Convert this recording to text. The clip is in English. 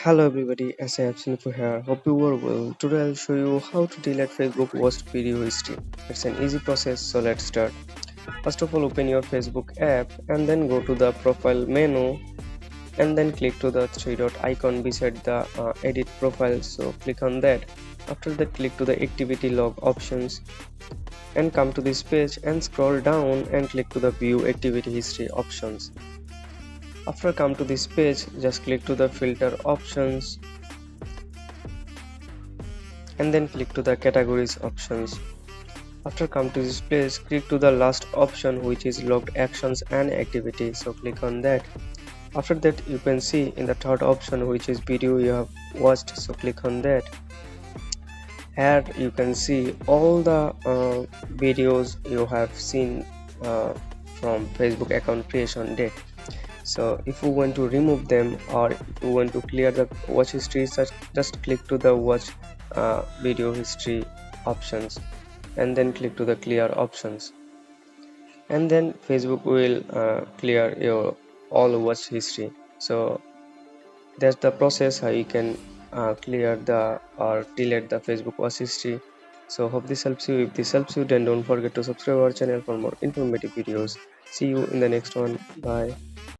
Hello everybody, SAF Sinifu here. Hope you are well. Today I'll show you how to delete Facebook watched video history. It's an easy process, so let's start. First of all, open your Facebook app and then go to the profile menu and then click to the three dot icon beside the edit profile. So click on that. After that, click to the activity log options and come to this page and scroll down and click to the view activity history options. After come to this page, just click to the filter options and then click to the categories options. After come to this place, click to the last option, which is logged actions and activities, so click on that. After that, you can see in the third option, which is video you have watched, so click on that. Here you can see all the videos you have seen from Facebook account creation date. So if you want to remove them or if you want to clear the watch history, just click to the watch video history options and then click to the clear options, and then Facebook will clear your all watch history. So that's the process how you can clear the or delete the Facebook watch history. So hope this helps you. If this helps you, then don't forget to subscribe our channel for more informative videos. See you in the next one. Bye.